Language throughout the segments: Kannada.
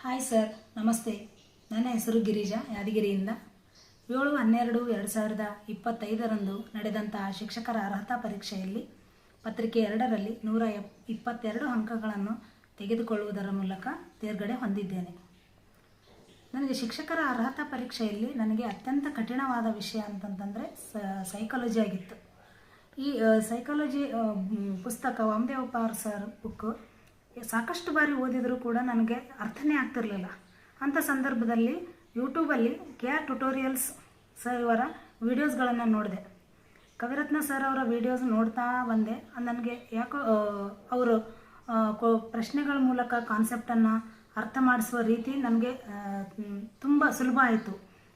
ಹಾಯ್ ಸರ್, ನಮಸ್ತೆ. ನನ್ನ ಹೆಸರು ಗಿರಿಜಾ, ಯಾದಗಿರಿಯಿಂದ. 7/12/2025 ನಡೆದಂತಹ ಶಿಕ್ಷಕರ ಅರ್ಹತಾ ಪರೀಕ್ಷೆಯಲ್ಲಿ ಪತ್ರಿಕೆ 2ರಲ್ಲಿ 122 ಅಂಕಗಳನ್ನು ತೆಗೆದುಕೊಳ್ಳುವುದರ ಮೂಲಕ ತೇರ್ಗಡೆ ಹೊಂದಿದ್ದೇನೆ. ನನಗೆ ಶಿಕ್ಷಕರ ಅರ್ಹತಾ ಪರೀಕ್ಷೆಯಲ್ಲಿ ನನಗೆ ಅತ್ಯಂತ ಕಠಿಣವಾದ ವಿಷಯ ಅಂತಂತಂದರೆ ಸೈಕಾಲಜಿ ಆಗಿತ್ತು. ಈ ಸೈಕಾಲಜಿ ಪುಸ್ತಕ ವಾಮದೇವ್ ಪಾರ್ ಸರ್ ಬುಕ್ಕು ಸಾಕಷ್ಟು ಬಾರಿ ಓದಿದರೂ ಕೂಡ ನನಗೆ ಅರ್ಥನೇ ಆಗ್ತಿರಲಿಲ್ಲ. ಅಂಥ ಸಂದರ್ಭದಲ್ಲಿ ಯೂಟ್ಯೂಬಲ್ಲಿ KR ಟ್ಯುಟೋರಿಯಲ್ಸ್ ಸರ್ ಇವರ ವೀಡಿಯೋಸ್ಗಳನ್ನು ನೋಡಿದೆ. ಕವಿರತ್ನ ಸರ್ ಅವರ ವೀಡಿಯೋಸ್ ನೋಡ್ತಾ ಬಂದೆ. ನನಗೆ ಯಾಕೋ ಅವರು ಪ್ರಶ್ನೆಗಳ ಮೂಲಕ ಕಾನ್ಸೆಪ್ಟನ್ನು ಅರ್ಥ ಮಾಡಿಸುವ ರೀತಿ ನನಗೆ ತುಂಬ ಸುಲಭ ಆಯಿತು.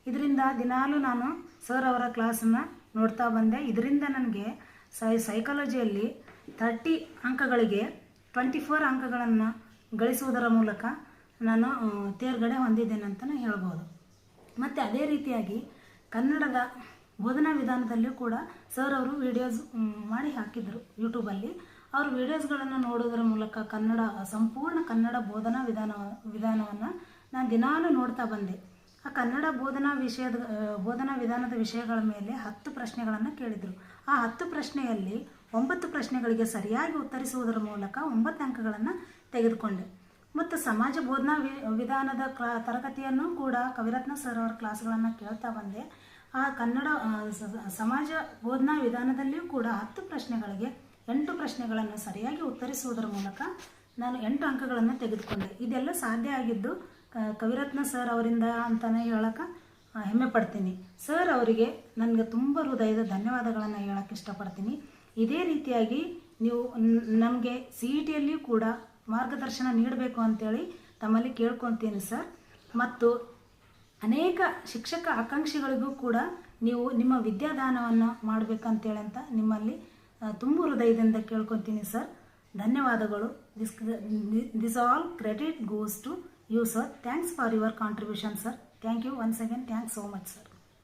ಇದರಿಂದ ದಿನಾಲೂ ನಾನು ಸರ್ ಅವರ ಕ್ಲಾಸನ್ನು ನೋಡ್ತಾ ಬಂದೆ. ಇದರಿಂದ ನನಗೆ ಸೈಕಾಲಜಿಯಲ್ಲಿ 30 ಅಂಕಗಳಿಗೆ 24 ಅಂಕಗಳನ್ನು ಗಳಿಸುವುದರ ಮೂಲಕ ನಾನು ತೇರ್ಗಡೆ ಹೊಂದಿದ್ದೇನೆ ಅಂತಲೇ ಹೇಳ್ಬೋದು. ಮತ್ತು ಅದೇ ರೀತಿಯಾಗಿ ಕನ್ನಡದ ಬೋಧನಾ ವಿಧಾನದಲ್ಲಿಯೂ ಕೂಡ ಸರ್ ಅವರು ವೀಡಿಯೋಸ್ ಮಾಡಿ ಹಾಕಿದರು ಯೂಟ್ಯೂಬಲ್ಲಿ. ಅವ್ರ ವೀಡಿಯೋಸ್ಗಳನ್ನು ನೋಡೋದರ ಮೂಲಕ ಸಂಪೂರ್ಣ ಕನ್ನಡ ಬೋಧನಾ ವಿಧಾನವನ್ನು ನಾನು ದಿನಾಲೂ ನೋಡ್ತಾ ಬಂದೆ. ಆ ಕನ್ನಡ ಬೋಧನಾ ವಿಧಾನದ ವಿಷಯಗಳ ಮೇಲೆ 10 ಪ್ರಶ್ನೆಗಳನ್ನು ಕೇಳಿದರು. ಆ 10 ಪ್ರಶ್ನೆಯಲ್ಲಿ 9 ಪ್ರಶ್ನೆಗಳಿಗೆ ಸರಿಯಾಗಿ ಉತ್ತರಿಸುವುದರ ಮೂಲಕ 9 ಅಂಕಗಳನ್ನು ತೆಗೆದುಕೊಂಡೆ. ಮತ್ತು ಸಮಾಜ ಬೋಧನಾ ವಿಧಾನದ ತರಗತಿಯನ್ನು ಕೂಡ ಕವಿರತ್ನ ಸರ್ ಅವರ ಕ್ಲಾಸ್ಗಳನ್ನು ಕೇಳ್ತಾ ಬಂದೆ. ಆ ಕನ್ನಡ ಸಮಾಜ ಬೋಧನಾ ವಿಧಾನದಲ್ಲಿಯೂ ಕೂಡ 10 ಪ್ರಶ್ನೆಗಳಿಗೆ 8 ಪ್ರಶ್ನೆಗಳನ್ನು ಸರಿಯಾಗಿ ಉತ್ತರಿಸುವುದರ ಮೂಲಕ ನಾನು 8 ಅಂಕಗಳನ್ನು ತೆಗೆದುಕೊಂಡೆ. ಇದೆಲ್ಲ ಸಾಧ್ಯ ಆಗಿದ್ದು ಕವಿರತ್ನ ಸರ್ ಅವರಿಂದ ಅಂತಲೇ ಹೇಳೋಕೆ ಹೆಮ್ಮೆ ಪಡ್ತೀನಿ. ಸರ್ ಅವರಿಗೆ ನನಗೆ ತುಂಬ ಹೃದಯದ ಧನ್ಯವಾದಗಳನ್ನು ಹೇಳೋಕ್ಕೆ ಇಷ್ಟಪಡ್ತೀನಿ. ಇದೇ ರೀತಿಯಾಗಿ ನೀವು ನಮಗೆ CETಯಲ್ಲಿಯೂ ಕೂಡ ಮಾರ್ಗದರ್ಶನ ನೀಡಬೇಕು ಅಂತೇಳಿ ತಮ್ಮಲ್ಲಿ ಕೇಳ್ಕೊತೀನಿ ಸರ್. ಮತ್ತು ಅನೇಕ ಶಿಕ್ಷಕ ಆಕಾಂಕ್ಷಿಗಳಿಗೂ ಕೂಡ ನೀವು ನಿಮ್ಮ ವಿದ್ಯಾದಾನವನ್ನು ಮಾಡಬೇಕಂತೇಳಿ ಅಂತ ನಿಮ್ಮಲ್ಲಿ ತುಂಬ ಹೃದಯದಿಂದ ಕೇಳ್ಕೊತೀನಿ ಸರ್. ಧನ್ಯವಾದಗಳು. This all credit goes to you sir. Thanks for your contribution sir. Thank you once again. Thanks so much sir.